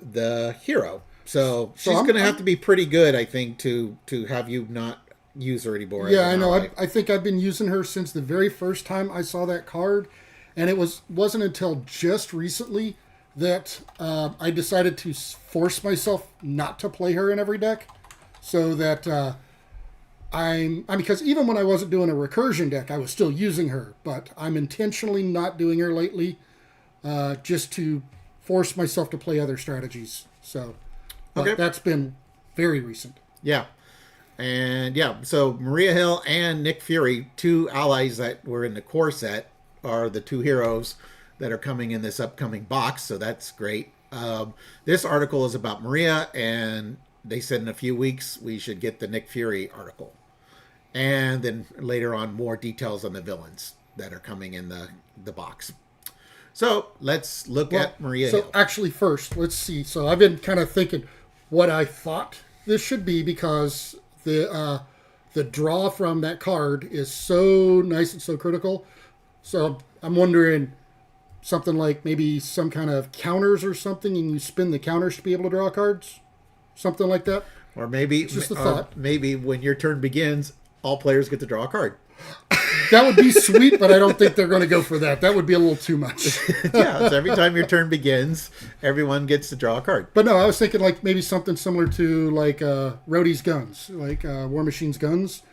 the hero. So she's going to have to be pretty good, I think, to have you not use her anymore. Yeah, I know. I think I've been using her since the very first time I saw that card, and it wasn't until just recently that I decided to force myself not to play her in every deck, so that because even when I wasn't doing a recursion deck, I was still using her, but I'm intentionally not doing her lately, just to force myself to play other strategies. So. But that's been very recent. Yeah. And so Maria Hill and Nick Fury, two allies that were in the core set, are the two heroes that are coming in this upcoming box. So that's great. This article is about Maria, and they said in a few weeks we should get the Nick Fury article. And then later on, more details on the villains that are coming in the box. So let's look at Maria Hill. So actually first, let's see. So I've been kind of thinking what I thought this should be, because the draw from that card is so nice and so critical. So I'm wondering something like maybe some kind of counters or something, and you spin the counters to be able to draw cards, something like that. Or maybe just a thought. Maybe when your turn begins, all players get to draw a card. That would be sweet, but I don't think they're going to go for that. That would be a little too much. Yeah, so every time your turn begins, everyone gets to draw a card. But no, I was thinking like maybe something similar to like Rhodey's guns, like War Machine's guns,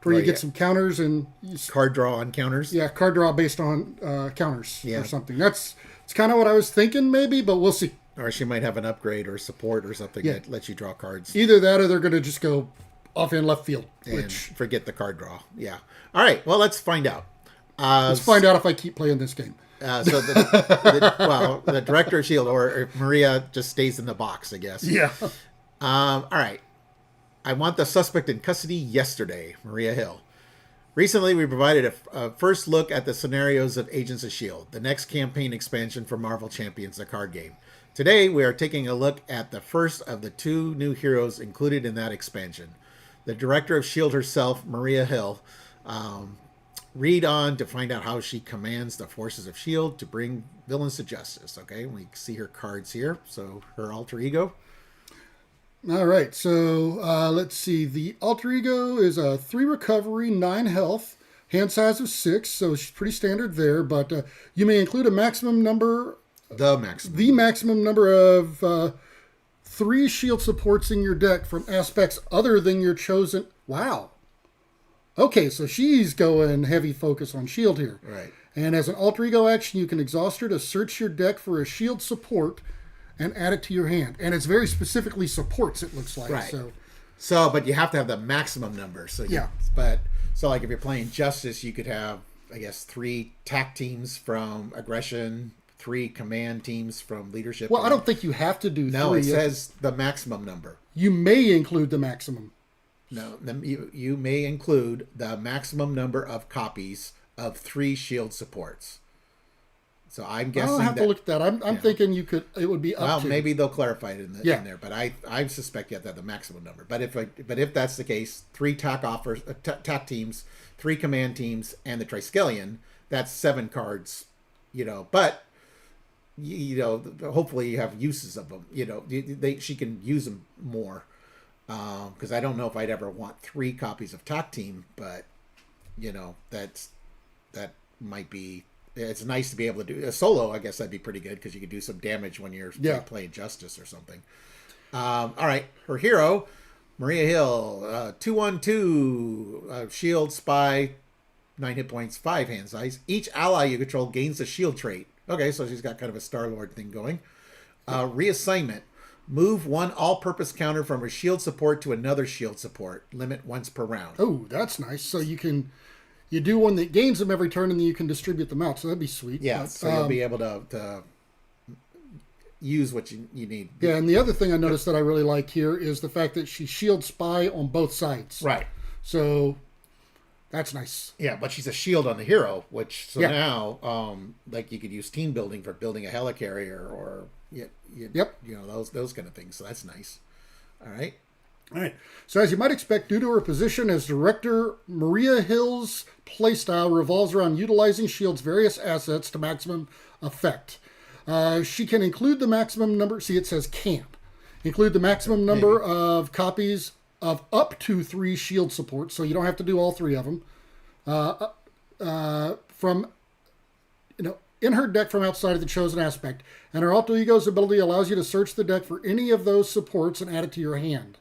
where you get some counters and card draw on counters. Yeah, card draw based on counters or something. It's kind of what I was thinking, maybe, but we'll see. Or she might have an upgrade or support or something that lets you draw cards. Either that, or they're going to just go off in left field, and forget the card draw. Yeah. All right. Well, let's find out. Let's find out if I keep playing this game. So the director of S.H.I.E.L.D. or Maria just stays in the box, I guess. Yeah. All right. I want the suspect in custody yesterday, Maria Hill. Recently, we provided a first look at the scenarios of Agents of S.H.I.E.L.D., the next campaign expansion for Marvel Champions, the card game. Today, we are taking a look at the first of the two new heroes included in that expansion. The director of S.H.I.E.L.D. herself, Maria Hill, read on to find out how she commands the forces of S.H.I.E.L.D. to bring villains to justice. Okay, we see her cards here. So her alter ego. All right, so let's see. The alter ego is a 3 recovery, 9 health, hand size of 6, so she's pretty standard there. But you may include a maximum number. The maximum number of 3 shield supports in your deck from aspects other than your chosen. Wow. Okay, so she's going heavy focus on shield here. Right. And as an alter ego action, you can exhaust her to search your deck for a shield support and add it to your hand. And it's very specifically supports, it looks like. Right. So but you have to have the maximum number. So like if you're playing Justice, you could have, I guess, 3 TAC teams from aggression, 3 command teams from leadership. Well, I don't think you have to do 3. No, it says the maximum number. You may include the maximum. No, you may include the maximum number of copies of 3 shield supports. So I'm guessing I'll have to look at that. I'm thinking it would be up to. Well, maybe they'll clarify it in there, but I suspect you have to have the maximum number. But if that's the case, 3 TAC teams, 3 command teams, and the Triskelion, that's 7 cards. But hopefully you have uses of them. She can use them more. Because I don't know if I'd ever want 3 copies of TAC Team, but that might be. It's nice to be able to do a solo. I guess that'd be pretty good because you could do some damage when you're playing Justice or something. All right, her hero, Maria Hill, 2/1/2, shield, spy, 9 hit points, 5 hand size. Each ally you control gains the shield trait. Okay, so she's got kind of a Star-Lord thing going. Reassignment. Move 1 all-purpose counter from a shield support to another shield support. Limit once per round. Oh, that's nice. So you do one that gains them every turn, and then you can distribute them out. So that'd be sweet. Yeah, so you'll be able to use what you need. Yeah, and the other thing I noticed that I really like here is the fact that she shield spy on both sides. Right. So that's nice. Yeah, but she's a shield on the hero, now like you could use team building for building a helicarrier or those kind of things. So that's nice. All right. So as you might expect, due to her position as director, Maria Hill's playstyle revolves around utilizing S.H.I.E.L.D.'s various assets to maximum effect. She can include the maximum number. See, it says can include the maximum number of copies of up to 3 shield supports. So you don't have to do all 3 of them. From in her deck from outside of the chosen aspect, and her Alter Ego's ability allows you to search the deck for any of those supports and add it to your hand.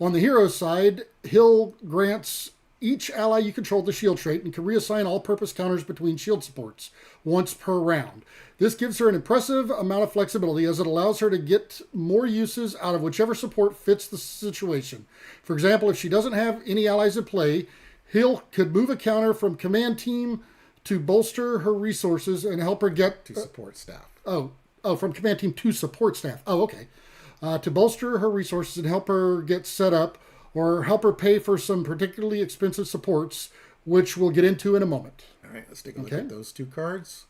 On the hero side, Hill grants each ally you control the shield trait and can reassign all-purpose counters between shield supports once per round. This gives her an impressive amount of flexibility as it allows her to get more uses out of whichever support fits the situation. For example, if she doesn't have any allies in play, Hill could move a counter from command team to bolster her resources and help her get... To support staff. From command team to support staff. Oh, okay. To bolster her resources and help her get set up or help her pay for some particularly expensive supports, which we'll get into in a moment. All right, let's take a look at those 2 cards.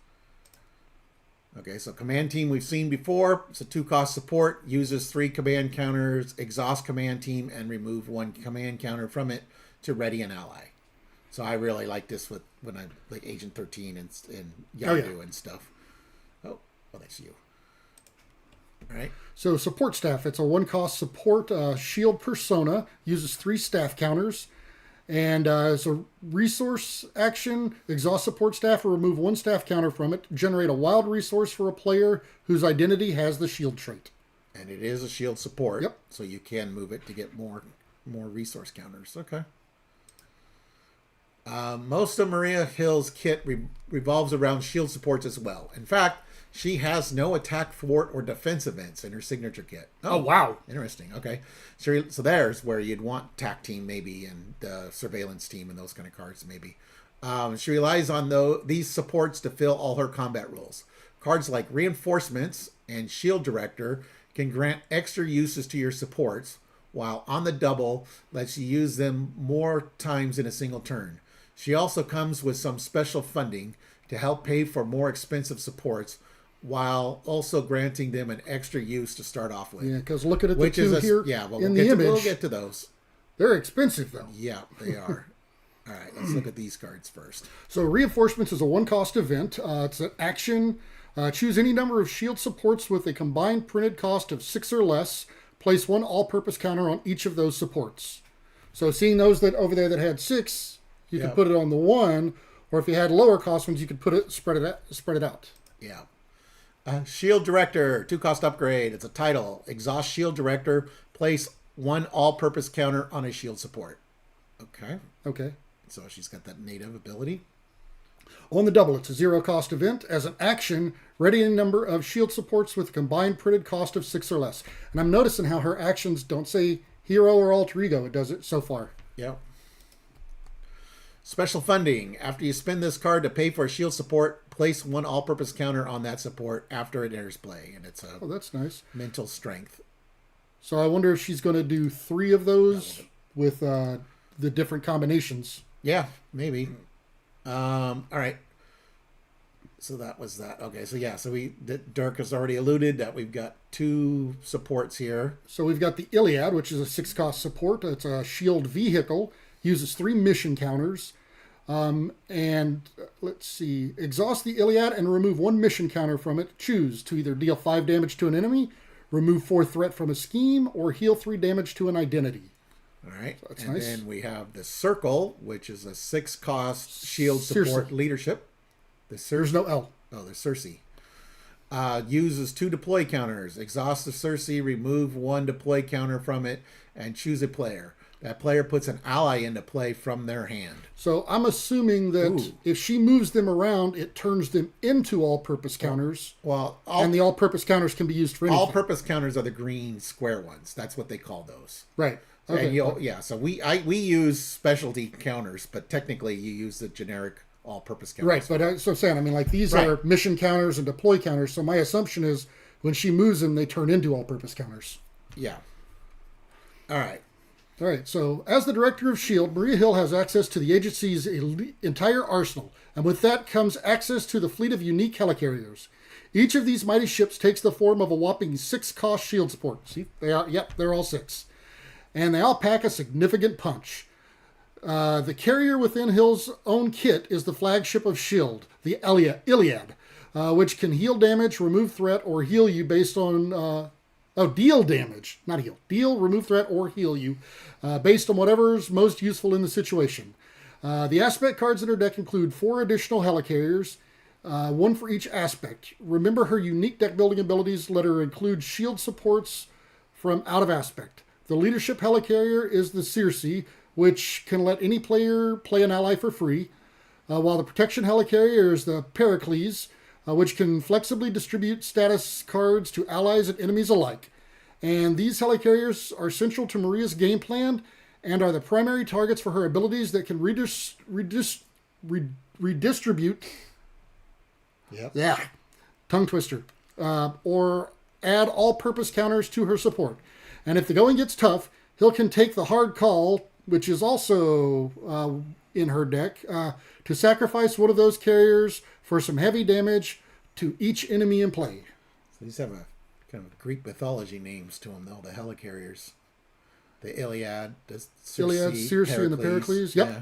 Okay, so command team we've seen before. It's a 2-cost support. Uses 3 command counters, exhaust command team, and remove 1 command counter from it to ready an ally. So I really like this when I like Agent 13 and Yadu and stuff. Oh, that's you. All right. So support staff. It's a 1-cost support shield persona. Uses 3 staff counters. And as a resource action, exhaust support staff or remove 1 staff counter from it. Generate a wild resource for a player whose identity has the shield trait. And it is a shield support. Yep. So you can move it to get more resource counters. Okay. Most of Maria Hill's kit revolves around shield supports as well. In fact, she has no attack, thwart, or defense events in her signature kit. Oh, wow. Interesting. Okay. So there's where you'd want attack team maybe and surveillance team and those kind of cards maybe. She relies on these supports to fill all her combat roles. Cards like Reinforcements and Shield Director can grant extra uses to your supports, while on the double lets you use them more times in a single turn. She also comes with some special funding to help pay for more expensive supports, while also granting them an extra use to start off with. Yeah, because looking at the 2 here in the image, we'll get to those. They're expensive, though. Yeah, they are. All right, let's look at these cards first. So Reinforcements is a 1-cost event. It's an action. Choose any number of shield supports with a combined printed cost of 6 or less. Place 1 all-purpose counter on each of those supports. So seeing those that over there that had 6... You could put it on the 1, or if you had lower cost ones, you could spread it out. Yeah. Shield Director, 2-cost upgrade. It's a title. Exhaust Shield Director. Place 1 all-purpose counter on a shield support. Okay. So she's got that native ability. On the double, it's a 0-cost event. As an action, ready a number of shield supports with a combined printed cost of 6 or less. And I'm noticing how her actions don't say hero or alter ego. It does it so far. Yep. Special funding. After you spend this card to pay for a shield support, place 1 all-purpose counter on that support after it enters play. And it's that's nice. Mental strength. So I wonder if she's going to do 3 of those with the different combinations. Yeah, maybe. All right. So that was that. Okay, so Dirk has already alluded that we've got 2 supports here. So we've got the Iliad, which is a 6-cost support. It's a shield vehicle. Uses 3 mission counters. And let's see. Exhaust the Iliad and remove 1 mission counter from it. Choose to either deal 5 damage to an enemy, remove 4 threat from a scheme, or heal 3 damage to an identity. All right. So that's nice. And then we have the Circle, which is a 6-cost shield support leadership. There's no L. Oh, there's Circe. Uses 2 deploy counters. Exhaust the Circe, remove 1 deploy counter from it, and choose a player. That player puts an ally into play from their hand. So I'm assuming that if she moves them around, it turns them into all-purpose counters. And the all-purpose counters can be used for anything. All-purpose counters are the green square ones. That's what they call those. Right. Okay. And so we use specialty counters, but technically you use the generic all-purpose counters. Right. But so I'm saying, these are mission counters and deploy counters. So my assumption is when she moves them, they turn into all-purpose counters. Yeah. All right. All right, so as the director of S.H.I.E.L.D., Maria Hill has access to the agency's entire arsenal, and with that comes access to the fleet of unique helicarriers. Each of these mighty ships takes the form of a whopping 6-cost shield support. See, they're all 6. And they all pack a significant punch. The carrier within Hill's own kit is the flagship of S.H.I.E.L.D., the Iliad. which can heal damage, remove threat, or heal you based on... deal damage, not heal. Deal, remove threat, or heal you based on whatever's most useful in the situation. The aspect cards in her deck include 4 additional Helicarriers, 1 for each aspect. Remember her unique deck building abilities let her include shield supports from out of aspect. The leadership Helicarrier is the Circe, which can let any player play an ally for free, while the protection Helicarrier is the Pericles, which can flexibly distribute status cards to allies and enemies alike. And these Helicarriers are central to Maria's game plan and are the primary targets for her abilities that can redistribute. Yep. Yeah, tongue twister. Or add all-purpose counters to her support. And if the going gets tough, Hill can take the hard call, which is also in her deck, to sacrifice one of those carriers for some heavy damage to each enemy in play. So these have a kind of Greek mythology names to them, though. The Helicarriers, the Iliad, the Circe, and the Pericles. Yep. Yeah.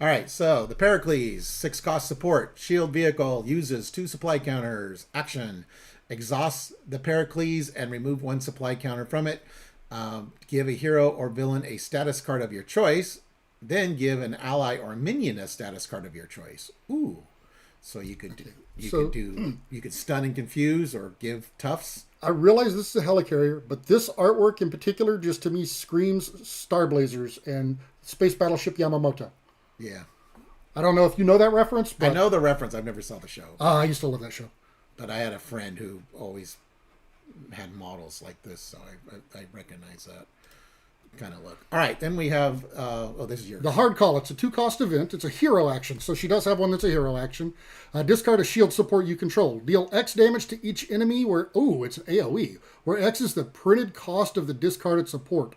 All right, so the Pericles, 6 cost support, shield vehicle, uses 2 supply counters, action, exhaust the Pericles and remove 1 supply counter from it. Give a hero or villain a status card of your choice, then give an ally or minion a status card of your choice. Ooh, so you could you could stun and confuse or give toughs. I realize this is a Helicarrier, but this artwork in particular just to me screams Star Blazers and Space Battleship Yamamoto. Yeah. I don't know if you know that reference. But I know the reference. I've never saw the show. I used to love that show. But I had a friend who always had models like this, so I recognize that kind of look. All right, then we have... this is yours. The hard call. It's a 2-cost event. It's a hero action, so she does have one that's a hero action. Discard a shield support you control. Deal X damage to each enemy where... Oh, it's an AoE. Where X is the printed cost of the discarded support.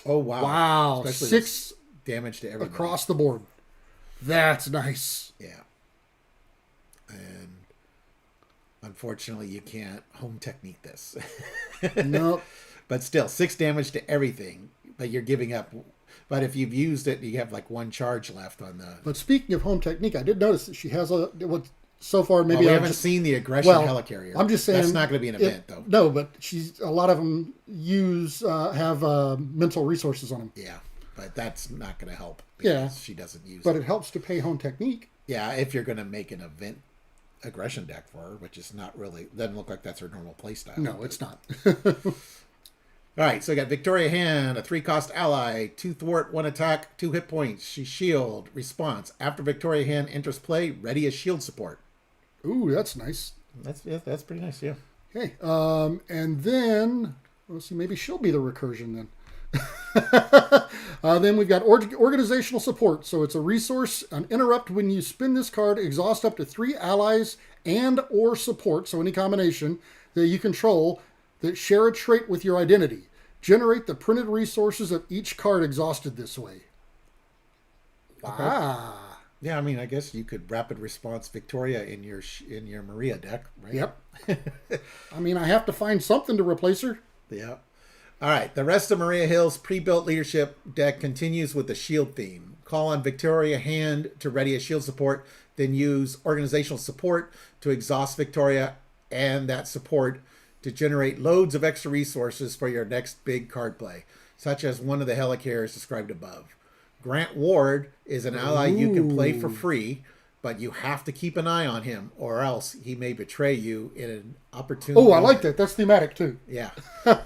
Oh, wow. Wow. Especially 6 damage to everybody. Across the board. That's nice. Yeah. And unfortunately, you can't home technique this. Nope. But still, 6 damage to everything. But you're giving up. But if you've used it, you have like 1 charge left on the... But speaking of home technique, I did notice that she has a... What, so far, maybe we haven't seen the aggression Helicarrier. I'm just saying... That's not going to be an event, though. No, but a lot of them have mental resources on them. Yeah. But that's not going to help because she doesn't use it. But it helps to pay home technique. Yeah, if you're going to make an event aggression deck for her, which is not really... Doesn't look like that's her normal playstyle. No, it's not. All right, so we got Victoria Hand, a 3-cost ally, 2 thwart, 1 attack, 2 hit points. She's shield. Response. After Victoria Hand enters play, ready as shield support. Ooh, that's nice. That's pretty nice, yeah. Okay, and then... Let's see, maybe she'll be the recursion then. Then we've got organizational support. So it's a resource, an interrupt when you spin this card, exhaust up to 3 allies and or support, so any combination that you control that share a trait with your identity. Generate the printed resources of each card exhausted this way. Wow. Yeah, I mean, I guess you could rapid response Victoria in your Maria deck, right? Yep. I mean, I have to find something to replace her. Yeah. All right, the rest of Maria Hill's pre-built leadership deck continues with the shield theme. Call on Victoria Hand to ready a shield support, then use organizational support to exhaust Victoria and that support to generate loads of extra resources for your next big card play, such as one of the Helicarriers described above. Grant Ward is an ally you can play for free, but you have to keep an eye on him, or else he may betray you in an opportune moment. I like that. That's thematic, too. Yeah.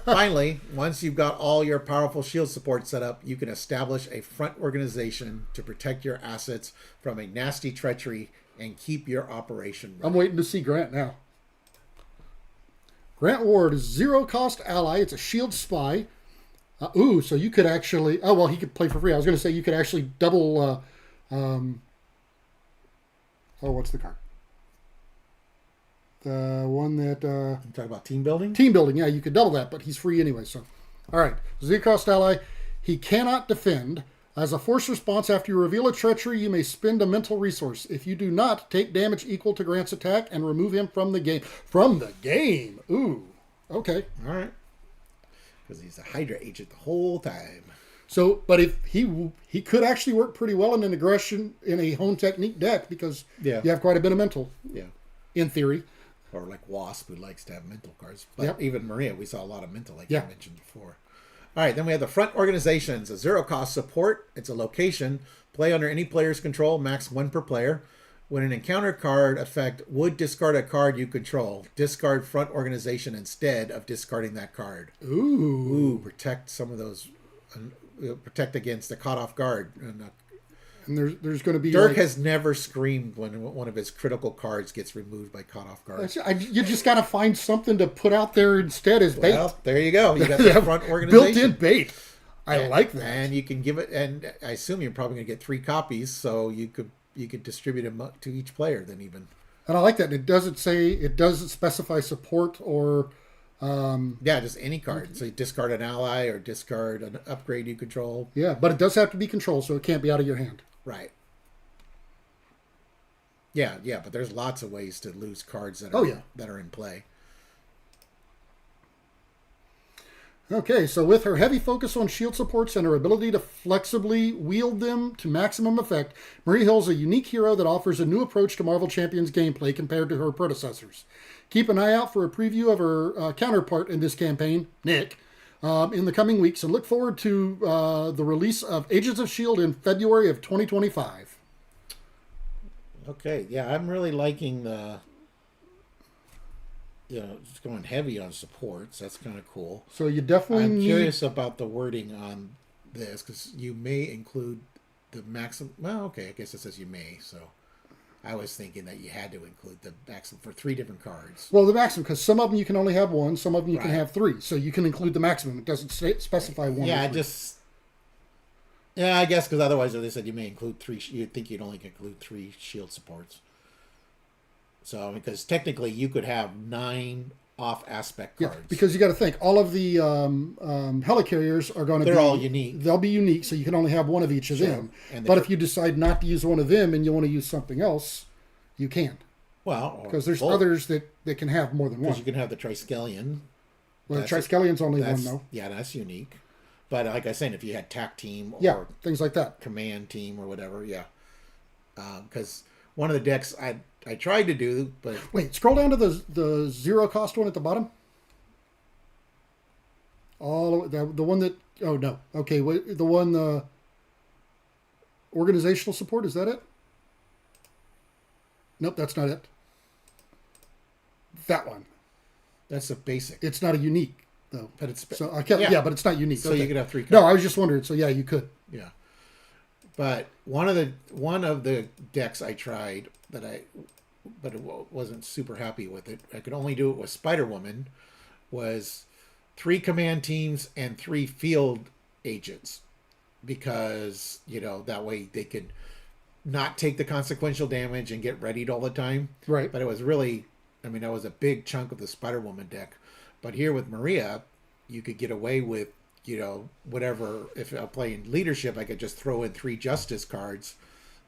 Finally, once you've got all your powerful shield support set up, you can establish a front organization to protect your assets from a nasty treachery and keep your operation running. I'm waiting to see Grant now. Grant Ward is 0-cost ally. It's a shield spy. So you could actually... Oh, well, he could play for free. I was going to say you could actually double... what's the card? The one that... You talking about team building? Team building, yeah. You could double that, but he's free anyway, so... All right. 0-cost ally. He cannot defend. As a force response, after you reveal a treachery, you may spend a mental resource. If you do not, take damage equal to Grant's attack and remove him from the game. From the game! Ooh. Okay. All right. Because he's a Hydra agent the whole time. So, but if he could actually work pretty well in an aggression in a home technique deck because you have quite a bit of mental. Yeah. In theory. Or like Wasp, who likes to have mental cards. But Yep. even Maria, we saw a lot of mental, like Yeah. you mentioned before. All right, then we have the front organizations. A zero-cost support. It's a location. Play under any player's control, max 1 per player. When an encounter card effect would discard a card you control, discard front organization instead of discarding that card. Ooh. Ooh, protect some of those. Protect against the caught off guard. And there's going to be Dirk like, has never screamed when one of his critical cards gets removed by caught off guard. you just got to find something to put out there instead as bait. Well, there you go. You got the front organization. Built-in bait. I like that. And you can give it, and I assume you're probably going to get 3 copies, so you could distribute them up to each player then even. And I like that. It doesn't specify support or Yeah, just any card. So you discard an ally or discard an upgrade you control. yeah, but it does have to be controlled, so it can't be out of your hand. Right. Yeah, but there's lots of ways to lose cards that are in play. Okay, so with her heavy focus on shield supports and her ability to flexibly wield them to maximum effect, Maria Hill's a unique hero that offers a new approach to Marvel Champions gameplay compared to her predecessors. Keep an eye out for a preview of her counterpart in this campaign, Nick, in the coming weeks, and look forward to the release of Agents of S.H.I.E.L.D. in February of 2025. Okay, yeah, I'm really liking just going heavy on supports. That's kind of cool. So you definitely I'm need... curious about the wording on this, because you may include the maximum. Well, okay, I guess it says you may, so I was thinking that you had to include the maximum for 3 different cards. Well, the maximum, because some of them you can only have 1, some of them you can Right. have 3. So you can include the maximum. It doesn't specify 1 Yeah, or 3. I guess because otherwise, if they said you may include 3, you'd think you'd only include 3 shield supports. So, because technically you could have 9 off aspect cards. Yeah, because you got to think, all of the Helicarriers are going to be... They're all unique. They'll be unique, so you can only have 1 of each of them. But if you decide not to use 1 of them and you want to use something else, you can. Well, Because there's others that can have more than 1. Because you can have the Triskelion. Well, the Triskellion's only 1, though. Yeah, that's unique. But like I was saying, if you had TAC team Yeah, things like that. command team or whatever, yeah. Because one of the decks I tried to do, but Wait, scroll down to the 0 cost one at the bottom. All the one that... Oh, no. Okay, wait, the one... organizational support, is that it? Nope, that's not it. That one. that's a basic. It's not a unique, though. But it's So I can't, yeah, but it's not unique. So you could have 3 cards. No, I was just wondering. So yeah, you could. Yeah. But one of the decks I tried but wasn't super happy with it. I could only do it with Spider Woman. Was 3 command teams and 3 field agents, because that way they could not take the consequential damage and get readied all the time. Right. But it was really, that was a big chunk of the Spider Woman deck. But here with Maria, you could get away with whatever. If I'm playing leadership, I could just throw in 3 justice cards,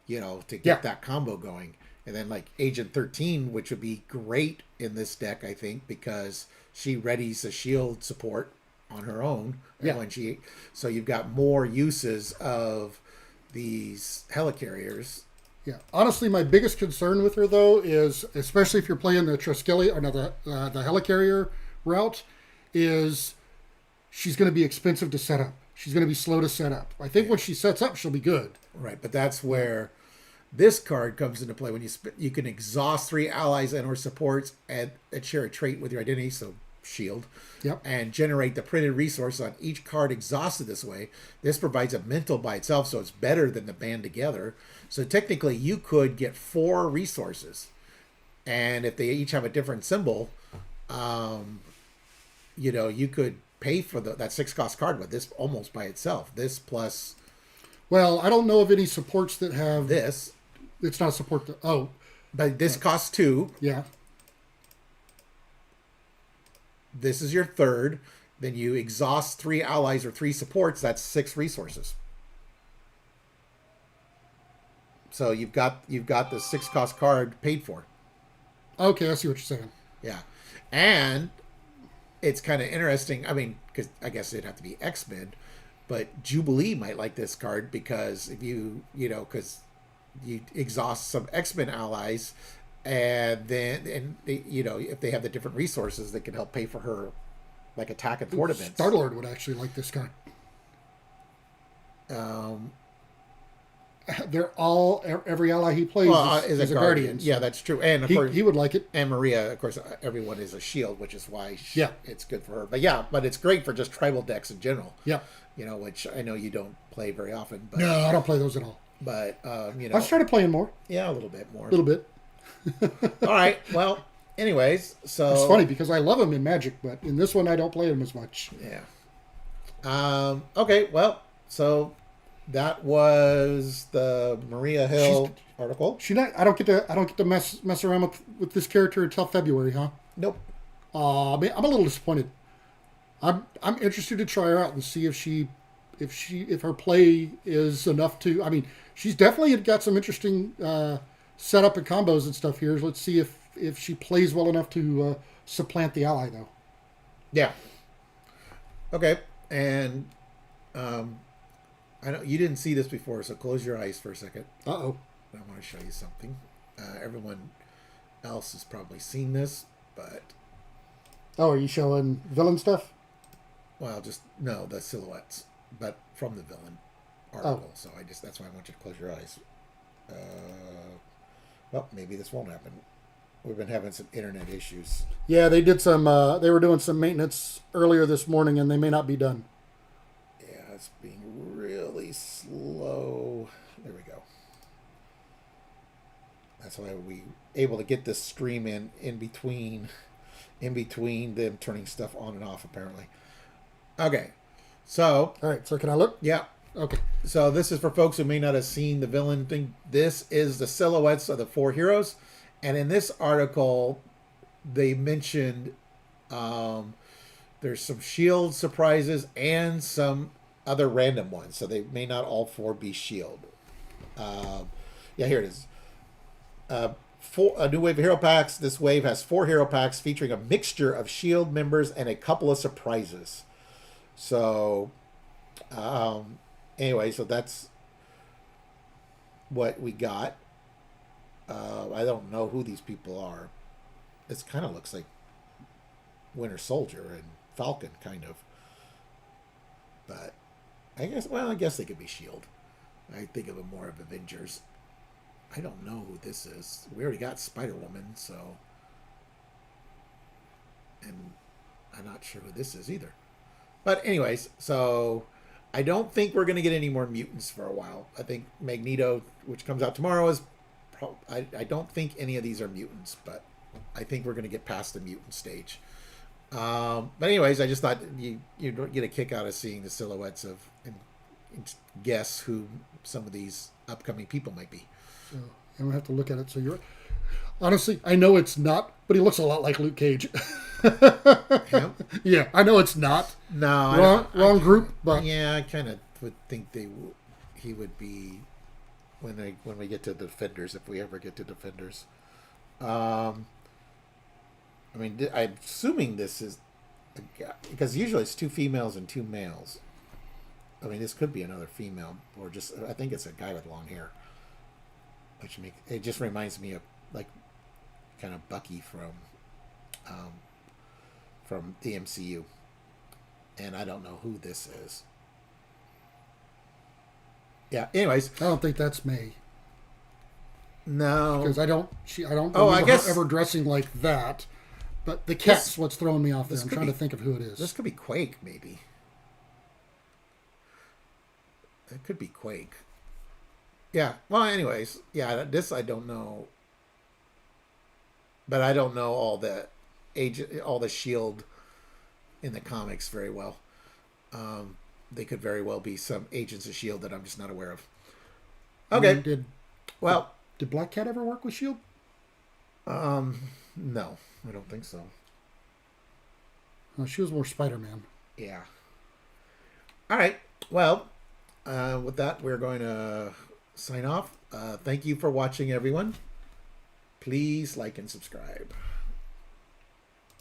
to get that combo going. And then like Agent 13, which would be great in this deck, I think, because she readies a shield support on her own. Yeah. So you've got more uses of these Helicarriers. Yeah. Honestly, my biggest concern with her though is, especially if you're playing the Triskelion or no, the Helicarrier route, is she's going to be expensive to set up. She's going to be slow to set up. I think when she sets up, she'll be good. Right, but that's where this card comes into play. When you can exhaust 3 allies and or supports and share a trait with your identity, so shield, Yep. and generate the printed resource on each card exhausted this way. This provides a mental by itself, so it's better than the band together. So technically, you could get 4 resources, and if they each have a different symbol, you could pay for that 6 cost card with this almost by itself. This plus. Well, I don't know of any supports that have this. It's not a support. But this costs 2. Yeah. This is your 3rd. Then you exhaust 3 allies or 3 supports. That's 6 resources. So you've got the 6 cost card paid for. Okay, I see what you're saying. Yeah, and it's kind of interesting. Because I guess it'd have to be X-Men, but Jubilee might like this card because if because you exhaust some X-Men allies, And then, if they have the different resources that can help pay for her, like attack and thwart events. Star-Lord would actually like this guy. They're all every ally he plays is a guardian. Yeah, that's true. And of course, he would like it. And Maria, of course, everyone is a shield, which is why it's good for her. But it's great for just tribal decks in general. Yeah, which I know you don't play very often. But, no, I don't play those at all. But I've started playing more. Yeah, a little bit more. A little bit. All right. Well, anyways, so it's funny because I love him in Magic, but in this one I don't play him as much. Yeah. Okay. Well, so that was the Maria Hill article. I don't get to mess around with this character until February, huh? Nope. I'm a little disappointed. I'm interested to try her out and see if her play is enough to. I mean, she's definitely got some interesting setup and combos and stuff here. Let's see if she plays well enough to supplant the ally, though. Yeah. Okay, and I know you didn't see this before, so close your eyes for a second. Uh-oh. I want to show you something. Everyone else has probably seen this, but... Oh, are you showing villain stuff? Well, no, the silhouettes, but from the villain article. So that's why I want you to close your eyes. Well, maybe this won't happen. We've been having some internet issues. Yeah, they did some. They were doing some maintenance earlier this morning, and they may not be done. Yeah, it's being really slow. There we go. That's why we able to get this stream in between them turning stuff on and off. Apparently. Okay, so all right. So can I look? Yeah. Okay. So this is for folks who may not have seen the villain thing. This is the silhouettes of the 4 heroes. And in this article, they mentioned there's some shield surprises and some other random ones. So they may not all 4 be shield. Here it is. A new wave of hero packs. This wave has 4 hero packs featuring a mixture of shield members and a couple of surprises. So... anyway, so that's what we got. I don't know who these people are. It kind of looks like Winter Soldier and Falcon, kind of. But I guess they could be S.H.I.E.L.D. I think of them more of Avengers. I don't know who this is. We already got Spider-Woman, so... And I'm not sure who this is either. But anyways, so... I don't think we're going to get any more mutants for a while. I think Magneto, which comes out tomorrow, is... I don't think any of these are mutants, but I think we're going to get past the mutant stage. But anyways, I just thought you get a kick out of seeing the silhouettes of... and guess who some of these upcoming people might be. So I'm going to have to look at it. So you're... Honestly, I know it's not, but he looks a lot like Luke Cage. Him? Yeah, I know it's not. No, wrong group. But yeah, I kind of would think he would be when we get to Defenders, if we ever get to Defenders. I mean, I'm assuming this is a guy, because usually it's 2 females and 2 males. I mean, this could be another female, or just I think it's a guy with long hair, which it just reminds me of like kind of Bucky from the MCU, and I don't know who this is. Yeah. Anyways, I don't think that's May. No, because I don't remember I guess her ever dressing like that. But the cat's what's throwing me off there. I'm trying to think of who it is. This could be Quake, maybe. It could be Quake. Yeah. Well, anyways, yeah. This I don't know, but I don't know all the Shield in the comics very well. They could very well be some agents of Shield that I'm just not aware of. Okay. Did Black Cat ever work with Shield? No, I don't think so. Oh, she was more Spider-Man. Yeah. All right. Well, with that, we're going to sign off. Thank you for watching, everyone. Please like and subscribe.